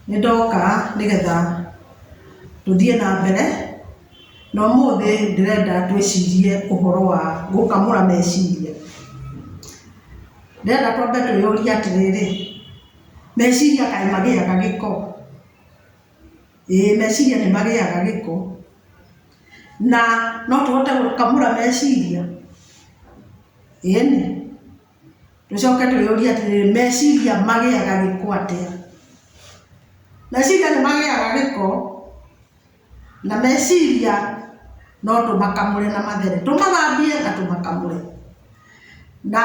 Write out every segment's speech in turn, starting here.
Ndoka nigetha tuthie na mbere no muthi ndirenda twicirie uhoro wa gukamura meciria. Ndirenda twambe twiyuria atiriri, meciria kaĩ magiaga giko? Meciria ni magiaga giko na no tuhote gukamura meciria? Ĩni tucoke twiyuria atiriri, meciria magiaga giko atia? Meciria ni magiaga giko na meciria no tumakamure na mathere, tumathambie na tumakamure. Na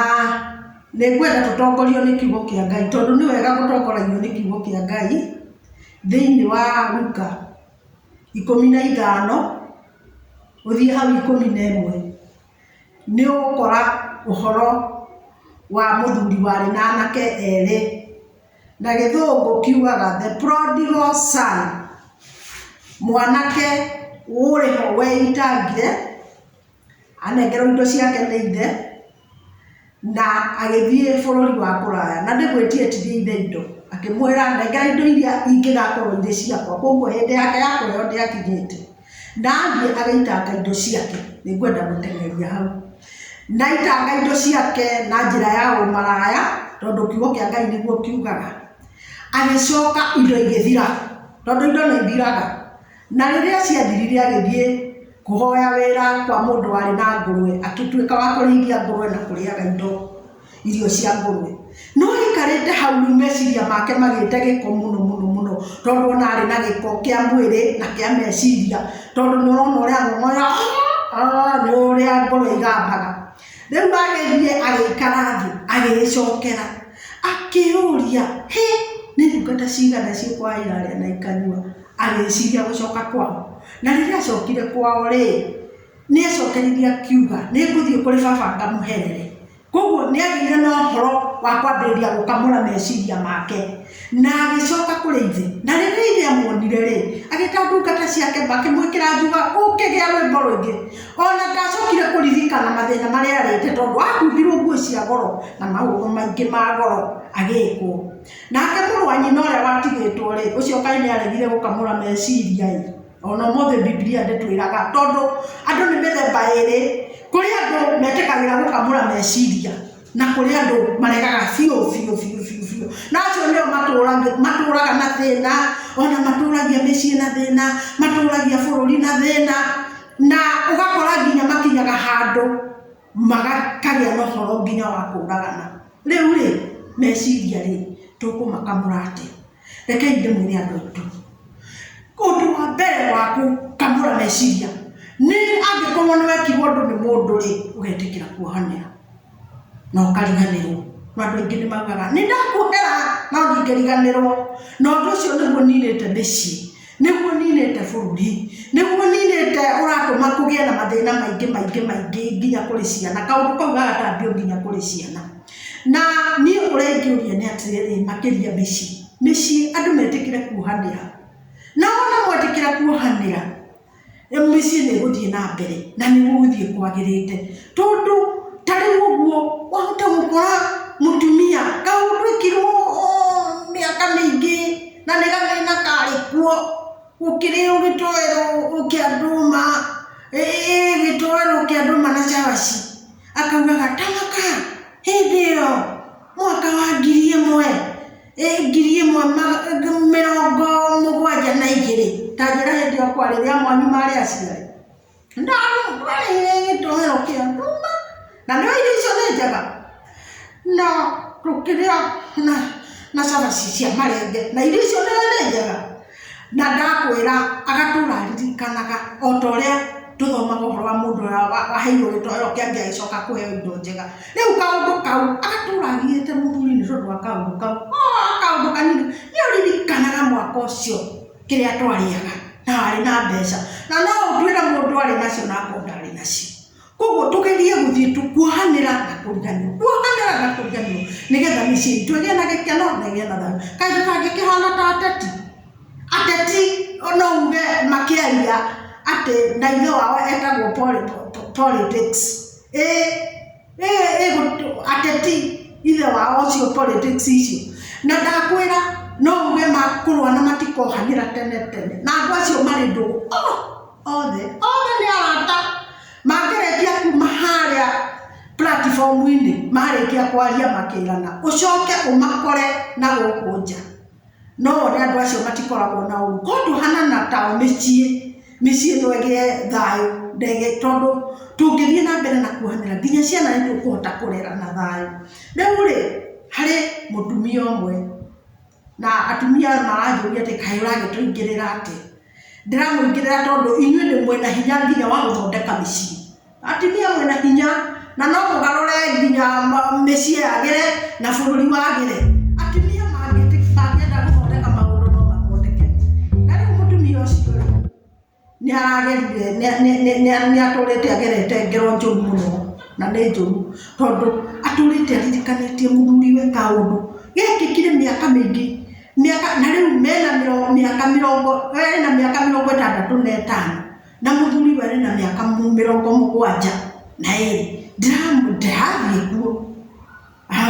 nĩngwenda tutongorio nĩ kiugo kĩa Ngai tondu ni wega gutongoragio nĩ kiugo kĩa Ngai thĩinĩ wa Luka 15 uthie hau 11 ni ukora uhoro wa muthuri warĩ na anake erĩ na gĩthũngũ kiugaga the prodigal son. Mwanake ũrĩho weitangire anengerwo indo ciake nĩ ithe na agĩthiĩ bũrũri wa kũraya, na ndĩgwĩtie etirie ithe indo, akĩmwĩra nengera indo iria ingĩgakorwo irĩ ciakwa, koguo hĩndĩ yake ya kũheo ndĩakinyĩte, na athiĩ agĩitanga indo ciake. Nĩngwenda gũteng'eria hau, na itanga indo ciake na njĩra ya ũmaraya tondũ kiugo kĩa Ngai nĩguo kiugaga. Agĩcoka indo igĩthira tondũ indo nĩ ithiraga, na rĩrĩa ciathirire agĩthiĩ kũhoya wĩra kwa mũndũ warĩ na ngũrwe, akĩtuĩka wa kũrĩithia ngũrwe na kũrĩaga irio cia ngũrwe. No aikarĩte hau meciria make magĩte gĩko mũno mũno mũno tondũ ona arĩ na gĩko kĩa mwĩrĩ na kĩa meciria, tondũ nĩ ũrona ũrĩa ng'ong'ora nĩ ũrĩa ngũrwe igambaga. Rĩu agĩthiĩ agĩikara thĩ agĩcokera akĩũria, nĩ ndungata cigana ciĩkwa irarĩa na ikanyua? Agĩciria gũcoka kwao, na rĩrĩa acokire kwao rĩ, nĩ acokeririe akiuga nĩ ngũthiĩ kũrĩ baba ngamũherere. Koguo nĩ agĩire na ũhoro wa kwambĩrĩria gũkamũra meciria make na agĩcoka kũrĩ ithe, na rĩrĩa ithe amuonire rĩ, agĩta ndungata ciake makĩmwĩkĩra njuga ũkĩgĩa rwĩmbo rũingĩ. Ona ndacokire kũririkana mathĩna marĩa arĩte tondũ akumbirwo nguo cia goro na maũndũ maingĩ ma goro agĩkwo. Nake mũrũ wa nyina ũrĩa watigĩtwo rĩ, ũcio kaĩ nĩ aregire gũkamũra meciria ĩ. Ona ũmũthĩ Biblia ndĩtwĩraga tondũ andũ nĩ mĩthemba ĩrĩ, kũrĩ andũ metĩkagĩra gũkamũra meciria na kũrĩ andũ maregaga biũ. Na acio nĩo matũũraga na thĩna, ona matũũragia mĩciĩ na thĩna, matũũragia bũrũri na thĩna, na ũgakora nginya makinyaga handũ magakagĩa na ũhoro nginya wa kũũragana. Rĩu rĩ, meciria rĩ, tũkũmakamũra atĩa? Rekei ndĩmwĩre andũ aitũ, ũndũ wa mbere wa gũkamũra meciria nĩ angĩkorwo nĩ wekirwo ũndũ nĩ mũndũ rĩ, ũgetĩkĩra kuohanĩra na ũkariganĩrwo. Na andũ aingĩ nĩ maugaga nĩ ndakuohera no ndingĩriganĩrwo, na ũndũ ũcio nĩguo ninĩte mĩciĩ, nĩguo ninĩte bũrũri, nĩguo ninĩte ũratũma kũgĩe na mathĩna maingĩ nginya kũrĩ ciana. Kaũndũ kau gagatambio nginya kũrĩ ciana. Na niĩ ũrĩa ingĩũria nĩ atĩrĩrĩ, makĩria mĩciĩ andũ metĩkĩre kuohanĩra, na ona mwetĩkĩra kuohanĩra mĩciĩ nĩ gũthiĩ na mbere na nĩ gũthiĩ kwagĩrĩte. Tondũ ta rĩu ũguo wahota gũkora mũtumia kaũndũ ekirwo mĩaka mĩingĩ na nĩ gathĩna karĩ kuo, gũkĩrĩo gĩtoero kĩa ndũma, gĩtoero kĩa ndũma na cabaci, akaugaga tamaka hĩndĩ ĩyo mwaka wa 1972 ta njĩra hĩndĩ ĩyo kwarĩrĩa mwanyu marĩ aciarĩ ndarĩire gĩtoero kĩa ndũma na nĩ irio icio nĩ njega, na tũkĩrĩa na cabaci cia marenge na irio icio nĩ njega. Na ndakwĩra agatũra aririkanaga o ta ũrĩa tũthomaga ũhoro wa mũndũ ũrĩa waheirwo gĩtoero kĩangĩ agĩcoka kũheo indo njega. Rĩu kaũndũ kau agatũra agiyĩte mũthuri nĩ tondũ wa kaũndũ kau, kaũndũ kanini. Nĩ ũririkanaga mwaka ũcio kĩrĩa twarĩaga na warĩ na mbeca, na no ũtwĩre mũndũ arĩ nacio na akoo ndarĩ nacio. Koguo tũgerie gũthiĩ kuohanĩra na kũriganĩrwo nĩgetha mĩciĩ itũ ĩgĩe na gĩkeno na ĩgĩe na thayũ. Kaĩ tũtangĩkĩhana ta ateti no uge makĩaria atĩ na ithe wao etagwo politics. Ateti ithe wao ũcio politics icio. Na ndakwĩra no uge makurwa na matikohanira tene na andu acio mari ndugu othe ni arata mangerekia kuma haria platform-ini marikia kwaria makirana ucoke umakore na guku nja no ni andu acio matikoragwo na uru kondu hanana tao micii no ege thayo ndege tondu tungithie na mbere na kuhanira nginya ciana ni tukuhota kurera na thayo riu ri hari mutumia omwe na atumia maranjuria ati kai uragituingirira ati ndiramuingirira tondu inyuĩ ni mwena hinya nginya wa guthondeka micii atumia mwena hinya na no mugarure nginya micii yagire na bururi wagire atumia mangĩenda guthondeka maundu no mathondeke na riu mutumia ucio ni aragerire ni aturite agerete ngero njuru muno na ni njuru tondu aturite aririkanitie muthuriwe kaundu gekikire miaka mingi na riu mena miaka 65 na muthuri wari na miaka 70 na ndirathie kuo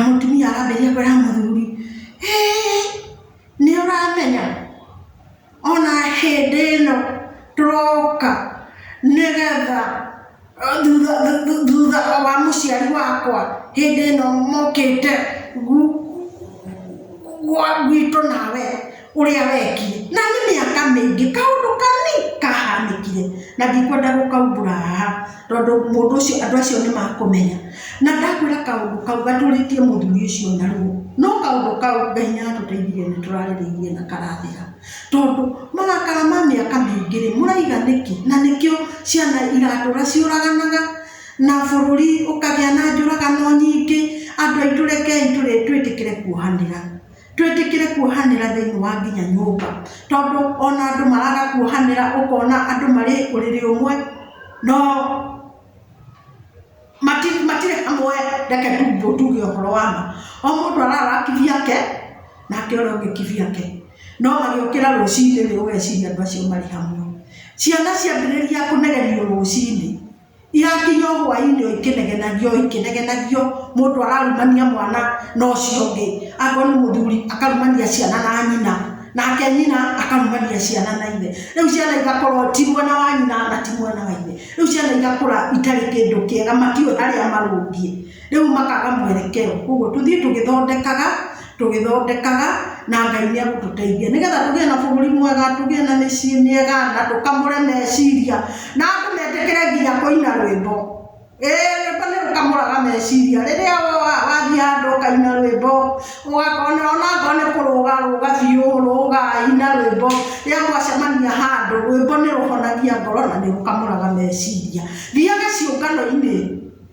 mutumia araberia kwera muthuri ni uramenya ona hindi ino turoka nigetha thutha wa muciari wakwa hindi ino mokite gwitũ nawe uria wekire na ni miaka mingi kaundu kani kahanikire na ndikwenda gukaumbura haha tondu mundu ucio andu acio ni makumenya na ndakwira kaundu kau gaturitie muthuri ucio na ruo no kaundu kau Ngai ni atuteithirie ni turarĩrĩirie na karathira tondu marakara ma miaka mingi ri muraiga niki na nikio ciana iratura ciuraganaga na bururi ukagia na njuragano nyingi andu aitu rekei twitikire kuohanira thiini wa nginya nyumba tondu ona andu maraga kuohanira ukona andu mari uriri umwe no matire hamwe reke tuge uhoro wa ma o mundu arara kivyake nake uria ungi kivyake no magiukira rucini ri ugeciria andu acio mari hamwe ciana ciambiriria kunegerio rucini irakinya hwaini ikinegenagio mundu ararumania mwana no cio ngi akorwo ni muthuri akarumania ciana na nyina nake nyina akarumania ciana na ithe riu ciana igakorwo ti mwena wa nyina na ti mwena wa ithe riu ciana igakura itari kindu kiega matiwe haria marungie riu makaga mwerekeo koguo tuthie tugithondekaga na Ngai ni agututeithia nigetha tugie na bururi mwega tugie na micii miega na tukamure meciria na andu metekere nginya kuina rwimbo rwimbo ni rukamuraga meciria riria wathie handu ukaina rwimbo ugakona ona kuruga biu rugaina rwimbo riria mwacemania handu rwimbo ni ruhonagia ngoro na ni rukamuraga meciria thiaga ciungano-ini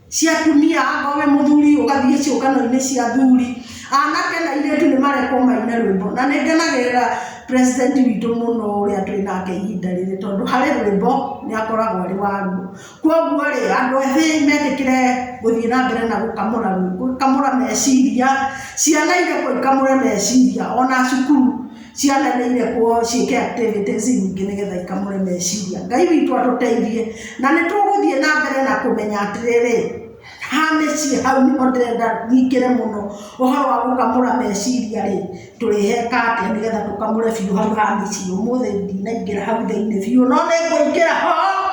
cia atumia angowe muthuri ugathie ciungano-ini cia athuri anake na iretu ni marekwo maina rwimbo na ningenagirira president witu muno uria twi nake ihinda riri tondu hari rwimbo ni akoragwo ari waruo koguo ri andu ethi metikire guthie na mbere na gukamura meciria ciana irekwo ikamure meciria ona cukuru ciana ni irekwo ciike activities nyingi nigetha ikamure meciria Ngai witu atuteithie na ni tuguthie na mbere na kumenya atiriri hameci hau ni ndĩrenda nyingĩre mũno ũhoro wa gũkamũra meciria rĩ tũrĩheka atĩa nĩgetha tũkamũre biũ hau ha mĩciĩ ũmũthĩ ndinaingĩra hau thĩinĩ biũ no nĩngũingĩra ho